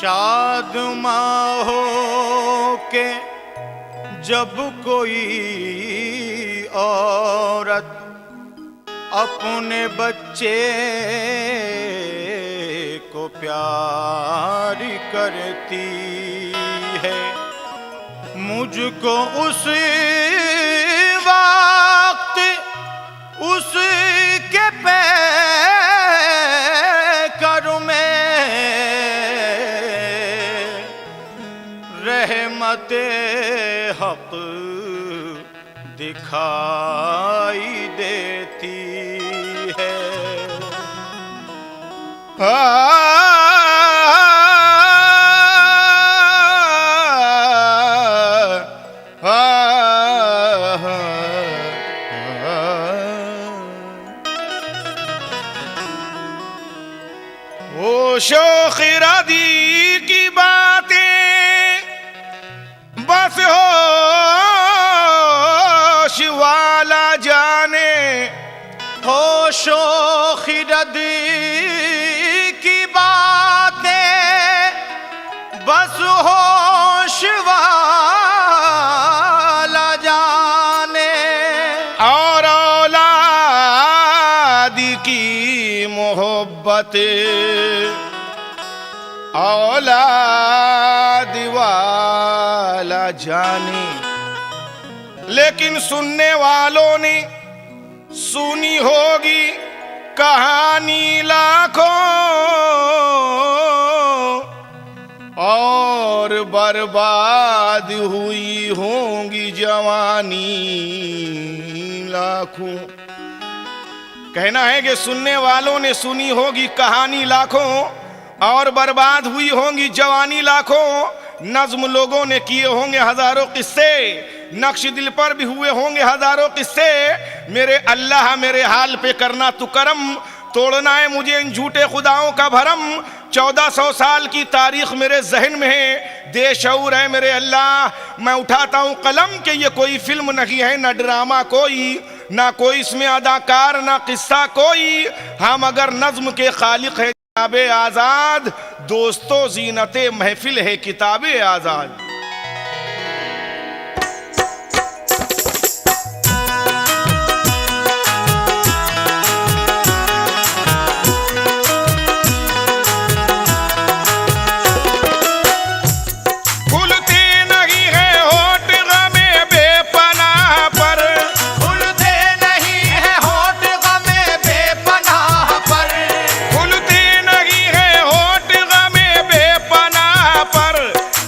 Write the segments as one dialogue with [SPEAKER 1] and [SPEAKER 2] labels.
[SPEAKER 1] शाद हो के जब कोई औरत अपने बच्चे को प्यार करती है, मुझको उस वक्त उसके पैकर में रहमते हक दिखाई देती है।
[SPEAKER 2] वो शोखिरादी की बातें बस होश वाला जाने,
[SPEAKER 1] होशो खिरदी की बातें बस होश वाला जाने,
[SPEAKER 2] और औलाद की मोहब्बत औलाद वाला जाने। लेकिन सुनने वालों ने सुनी होगी कहानी लाखों, और बर्बाद हुई होंगी जवानी लाखों। कहना है कि सुनने वालों ने सुनी होगी कहानी लाखों, और बर्बाद हुई होंगी जवानी लाखों। नज्म लोगों ने किए होंगे हजारों किस्से, नक्श दिल पर भी हुए होंगे हजारों किस्से। मेरे अल्लाह मेरे हाल पे करना तू करम, तोड़ना है मुझे इन झूठे खुदाओं का भरम। 1400 साल की तारीख मेरे जहन में है, देशऊर है मेरे अल्लाह। मैं उठाता हूँ कलम कि ये कोई फिल्म नहीं है, न ड्रामा कोई, ना कोई इसमें अदाकार, ना किस्सा कोई। हम अगर नज्म के खालिक है किताबे आजाद, दोस्तों जीनते महफिल है किताबे आजाद।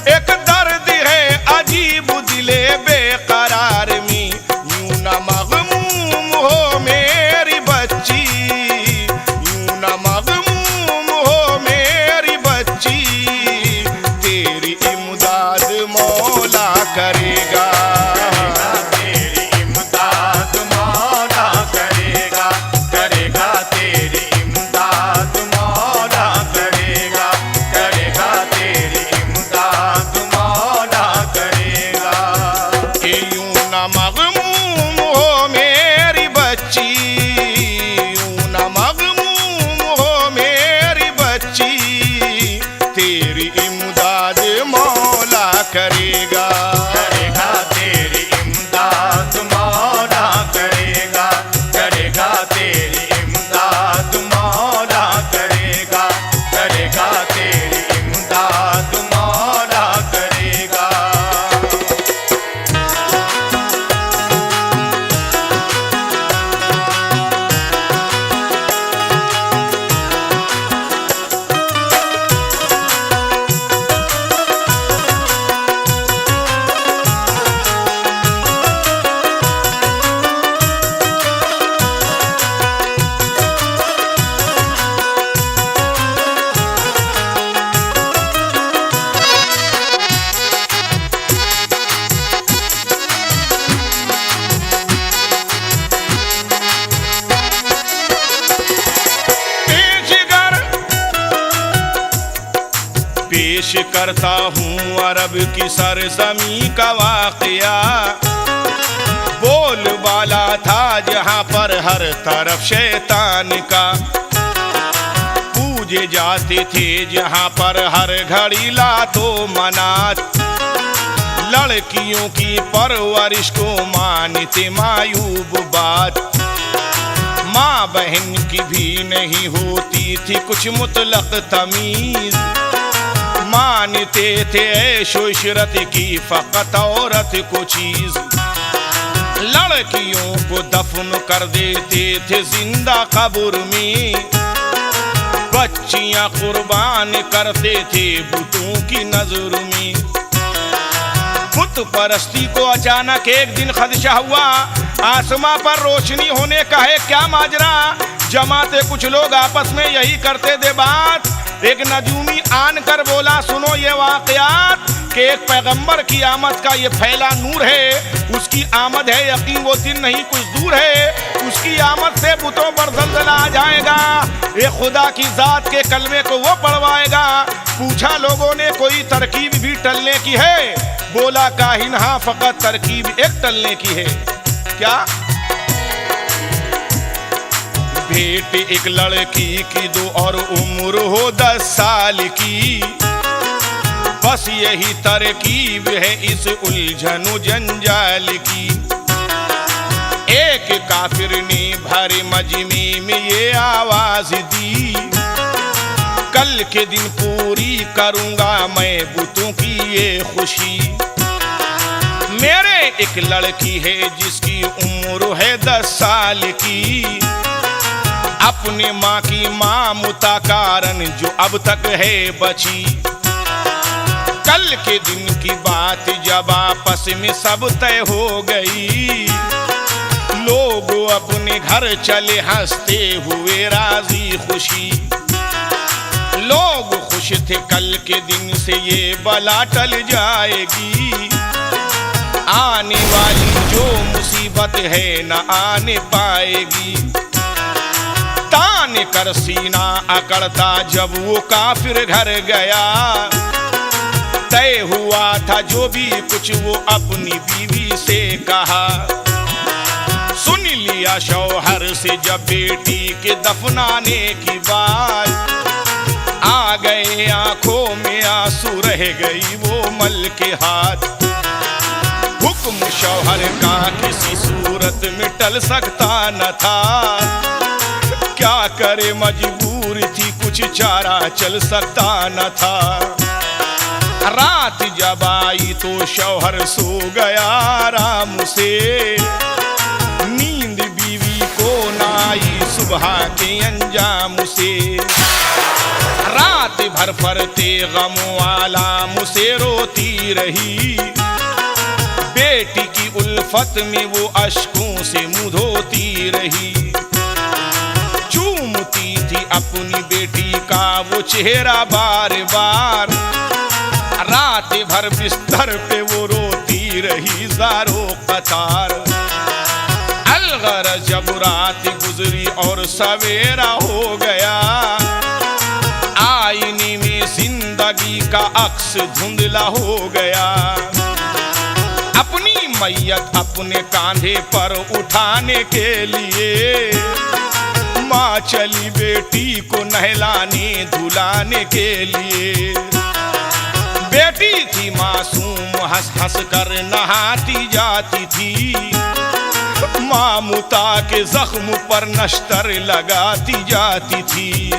[SPEAKER 1] एक दर
[SPEAKER 2] करता हूँ अरब की सरजमी का वाकया। बोल बाला था जहाँ पर हर तरफ शैतान का, पूजे जाते थे जहाँ पर हर घड़ी लातो मनात। लड़कियों की परवरिश को मानते मायूब बात, माँ बहन की भी नहीं होती थी कुछ मुतलक तमीज। मानते थे ऐशो इशरत की फकत औरत को चीज। लड़कियों को दफन कर देते थे जिंदा कब्र में, बच्चियां कुर्बान करते थे बुतों की नजर में। बुत परस्ती को अचानक एक दिन खदशा हुआ, आसमां पर रोशनी होने का है क्या माजरा। जमाते कुछ लोग आपस में यही करते थे बात। एक नजूमी आन कर बोला सुनो ये वाकयात, कि एक पैगंबर की आमद का ये फैला नूर है। उसकी आमद है यकीन वो दिन नहीं कुछ दूर है, उसकी आमद से बुतों पर जल्जला आ जाएगा। ये खुदा की जात के कलमे को वो पढ़वाएगा। पूछा लोगों ने कोई तरकीब भी टलने की है? बोला काहिन हाँ फकत तरकीब एक टलने की है। क्या? भेंट एक लड़की की दो और उम्र हो 10 साल की, बस यही तरकीब है इस उलझनो जंजाल की। एक काफिर ने भरे मजमे में ये आवाज दी, कल के दिन पूरी करूंगा मैं बुतों की ये खुशी। मेरे एक लड़की है जिसकी उम्र है 10 साल की, अपने माँ की मामूता कारण जो अब तक है बची। कल के दिन की बात जब आपस में सब तय हो गई, लोग अपने घर चले हंसते हुए राजी खुशी। लोग खुश थे कल के दिन से ये बला टल जाएगी, आने वाली जो मुसीबत है न आने पाएगी। तान कर सीना अकड़ता जब वो काफिर घर गया, तय हुआ था जो भी कुछ वो अपनी बीवी से कहा। सुन लिया शौहर से जब बेटी के दफनाने की बात, आ गए आंखों में आंसू रह गई वो मल के हाथ। हुक्म शौहर का किसी सूरत में टल सकता न था, क्या करे मजबूर थी कुछ चारा चल सकता न था। रात जब आई तो शौहर सो गया आराम से, नींद बीवी को न आई सुबह के अंजाम से। रात भर फरते गम वाला मुझसे रोती रही, बेटी की उल्फत में वो अश्कों से मुंह धोती रही। चूमती थी अपनी बेटी का वो चेहरा बार बार, रात भर बिस्तर पे वो रोती रही ज़ारो कतार। अलगरज जब रात गुजरी और सवेरा हो गया, आईने में जिंदगी का अक्स धुंधला हो गया। अपनी मैयत अपने कांधे पर उठाने के लिए माँ चली बेटी को नहलाने धुलाने के लिए। बेटी थी मासूम हंस हंस कर नहाती जाती थी, मामूता के जख्म पर नश्तर लगाती जाती थी।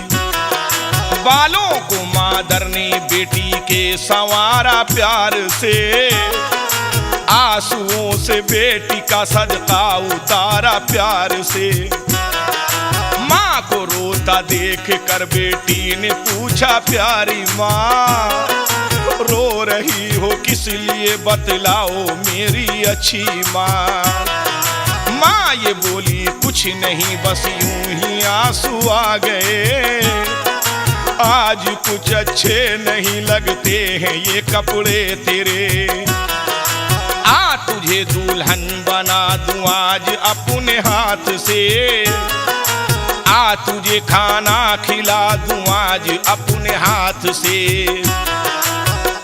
[SPEAKER 2] बालों को मादर ने बेटी के संवारा प्यार से, आंसुओं से बेटी का सदका उतारा प्यार से। माँ को रोता देख कर बेटी ने पूछा प्यारी माँ, रो रही हो किस लिए बतलाओ मेरी अच्छी माँ। माँ ये बोली कुछ नहीं बस यूं ही आंसू आ गए, आज कुछ अच्छे नहीं लगते हैं ये कपड़े तेरे। आ तुझे दुल्हन बना दूं आज अपने हाथ से, आ तुझे खाना खिला दूं आज अपने हाथ से।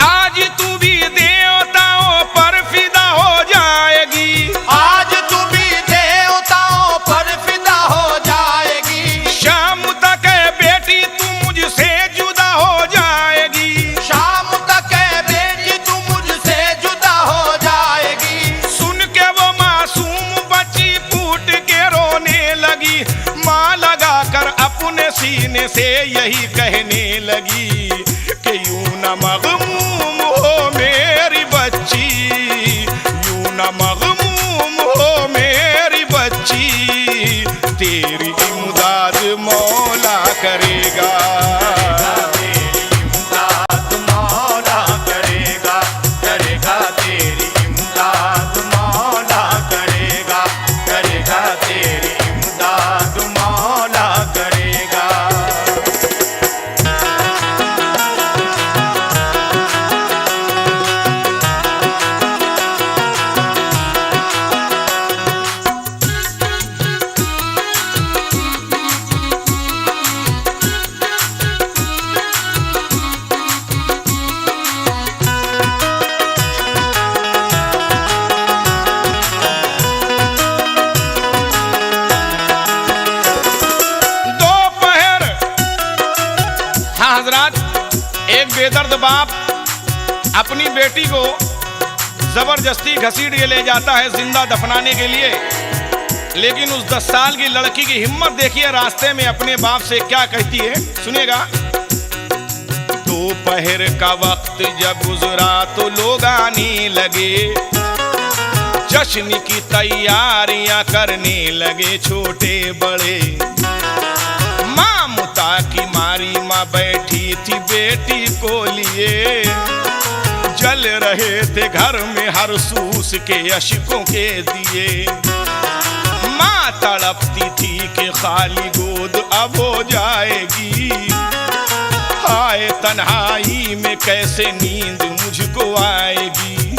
[SPEAKER 2] आज तू भी देवताओं पर फिदा हो जाएगी,
[SPEAKER 1] आज तू भी देवताओं पर फिदा हो जाएगी।
[SPEAKER 2] शाम तक है बेटी तू मुझसे जुदा हो जाएगी,
[SPEAKER 1] शाम तक है बेटी तू मुझसे जुदा हो जाएगी।
[SPEAKER 2] सुन के वो मासूम बच्ची फूट के रोने लगी, माँ लगा कर अपने सीने से यही कहने लगी कि यूं न मगमूम हो मेरी बच्ची, यूं न मगमूम हो मेरी बच्ची, तेरी इमदाद मौला करेगा,
[SPEAKER 1] तेरी इमदाद मौला करेगा, करेगा तेरी इमदाद मौला करेगा, करेगा तेरी इमदाद मौला करेगा।
[SPEAKER 2] दोपहर, हाँ हजरात, एक बेदर्द बाप अपनी बेटी को जबरदस्ती घसीट के ले जाता है जिंदा दफनाने के लिए, लेकिन उस 10 साल की लड़की की हिम्मत देखिए, रास्ते में अपने बाप से क्या कहती है, सुनिएगा। दोपहर का वक्त जब गुजरा तो लोग आने लगे, जश्न की तैयारियां करने लगे छोटे बड़े। माँ मुता की मारी माँ बैठी थी बेटी को लिए, जल रहे थे घर में हर सूस के अश्कों के दिए। माँ तड़पती थी कि खाली गोद अब हो जाएगी, हाय तन्हाई में कैसे नींद मुझको आएगी।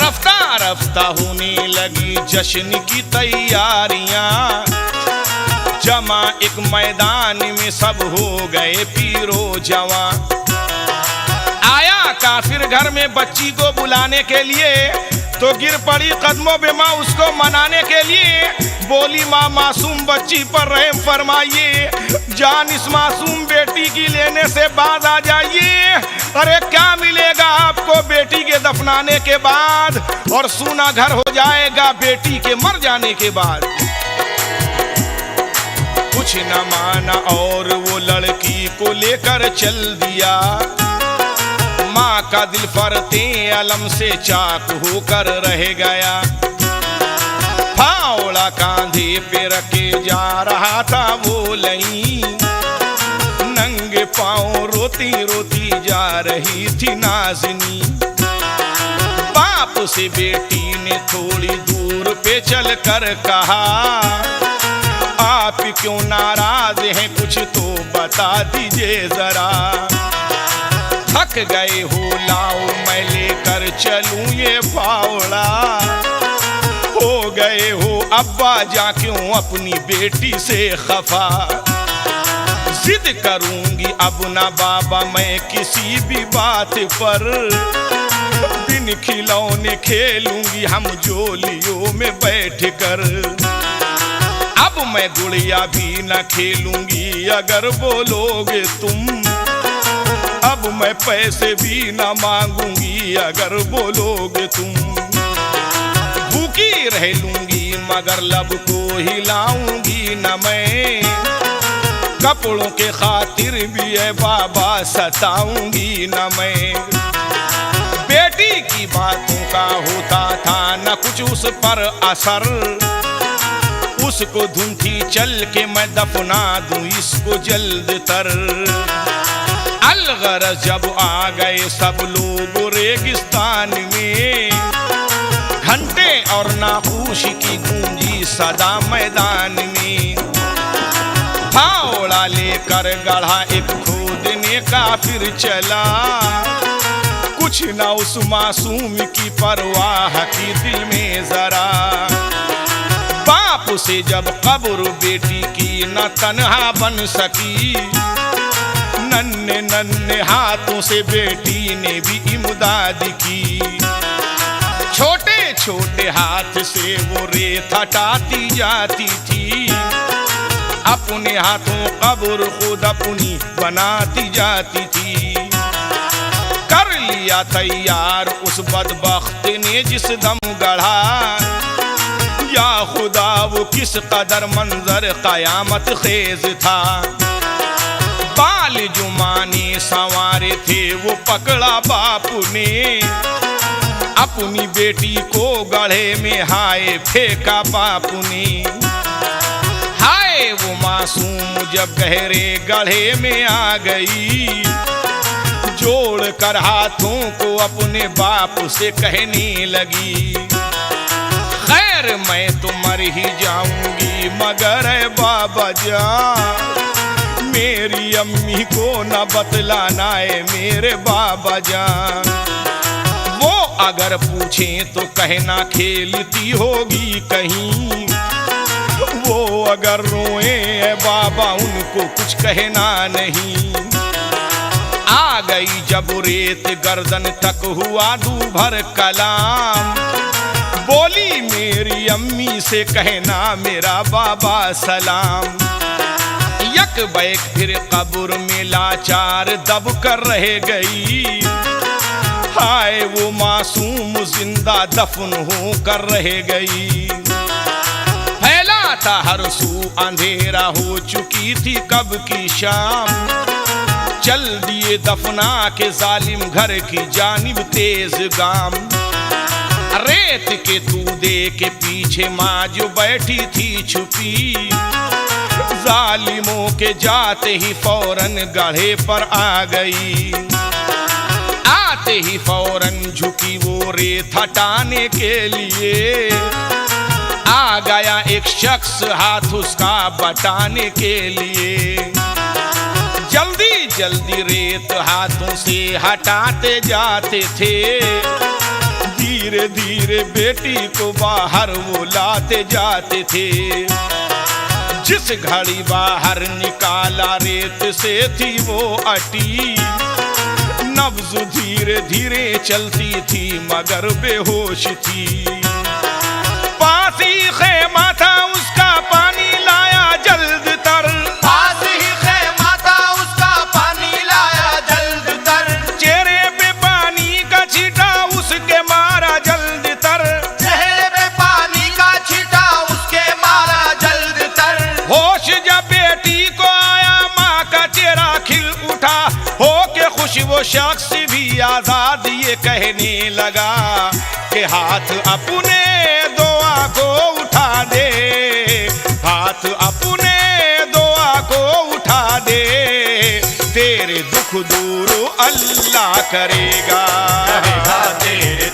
[SPEAKER 2] रफ्ता रफ्ता होने लगी जश्न की तैयारियां, जमा एक मैदान में सब हो गए पीरो जवां। आया काफिर घर में बच्ची को बुलाने के लिए, तो गिर पड़ी कदमों पे माँ उसको मनाने के लिए। बोली माँ मासूम बच्ची पर रहम फरमाइए, जान इस मासूम बेटी की लेने से बाज आ जाइए। अरे क्या मिलेगा आपको बेटी के दफनाने के बाद, और सूना घर हो जाएगा बेटी के मर जाने के बाद। कुछ न माना और वो लड़की को लेकर चल दिया। माँ का दिल फरते अलम से चाक होकर रह गया। फावड़ा कांधे पे रखे जा रहा था वो लई, नंगे पाँव रोती रोती जा रही थी नाज़नी। बाप से बेटी ने थोड़ी दूर पे चल कर कहा, आप क्यों नाराज हैं, कुछ तो बता दीजिए जरा। थक गए हो लाओ मैं लेकर चलूं ये फावड़ा, हो गए हो अब्बा जा क्यों अपनी बेटी से खफा। जिद करूंगी अब ना बाबा मैं किसी भी बात पर, बिन खिलौने खेलूंगी हम जोलियों में बैठ कर। अब मैं गुड़िया भी न खेलूंगी अगर बोलोगे तुम, अब मैं पैसे भी न मांगूंगी अगर बोलोगे तुम। भूखी रह लूंगी मगर लब को हिलाऊंगी न मैं, कपड़ों के खातिर भी है बाबा सताऊंगी न मैं। बेटी की बातों का होता था न कुछ उस पर असर, उसको धुंधी चल के मैं दफना दूं इसको जल्द तर। अलगरज जब आ गए सब लोग रेगिस्तान में, घंटे और नाखूश की गूंजी सदा मैदान में। फावड़ा लेकर गढ़ा एक खोदने का फिर चला, कुछ ना उस मासूम की परवाह की दिल में जरा। बाप से जब कब्र बेटी की न तन्हा बन सकी, न नन्हे नन्हे हाथों से बेटी ने भी इमदाद की। छोटे छोटे हाथ से वो रेत हटाती जाती थी, अपने हाथों कब्र खुद अपनी बनाती जाती थी। कर लिया तैयार उस बदबख्त ने जिस दम गढ़ा, या खुदा वो किस कदर मंजर कयामत खेज था। बाल जुमाने संवारे थे वो पकड़ा बापू ने, अपनी बेटी को गढ़े में हाय फेंका बापू ने। हाय वो मासूम जब गहरे गढ़े में आ गई, जोड़ कर हाथों को अपने बाप से कहने लगी, खैर मैं तो मर ही जाऊंगी मगर है बाबा जान, मेरी अम्मी को न बतलाना है मेरे बाबा जान। वो अगर पूछें तो कहना खेलती होगी कहीं, वो अगर रोए है बाबा उनको कुछ कहना नहीं। आ गई जब रेत गर्दन तक हुआ दूभर कलाम, बोली मेरी अम्मी से कहना मेरा बाबा सलाम। यक बैक फिर कब्र में लाचार दब कर रह गई, हाय वो मासूम जिंदा दफन हो कर रह गई। फैला था हर सू अंधेरा हो चुकी थी कब की शाम, चल दिए दफना के जालिम घर की जानिब तेज गाम। रेत के तूदे के पीछे माँ जो बैठी थी छुपी, जालिमों के जाते ही फौरन गढ़े पर आ गई। आते ही फौरन झुकी वो रेत हटाने के लिए, आ गया एक शख्स हाथ उसका बटाने के लिए। जल्दी जल्दी रेत हाथों से हटाते जाते थे, धीरे धीरे बेटी को बाहर वो लाते जाते थे। जिस घड़ी बाहर निकाला रेत से थी वो अटी, नब्ज धीरे धीरे चलती थी मगर बेहोश थी। पास ही खेमा था उसका पानी लाया जल्द तर,
[SPEAKER 1] पास ही खेमा था उसका पानी लाया जल्द तर,
[SPEAKER 2] चेहरे पे पानी का छींटा उसके मारा जल्द तर,
[SPEAKER 1] चेहरे पे पानी का छींटा उसके मारा जल्द तर।
[SPEAKER 2] होश जब बेटी को आया माँ का चेहरा खिल उठा, हो के खुश वो शख्स भी आजाद ये कहने लगा कि हाथ अपने दुआ को उठा दे, हाथ अपने दुआ को उठा दे, तेरे दुख दूर अल्लाह करेगा,
[SPEAKER 1] तेरे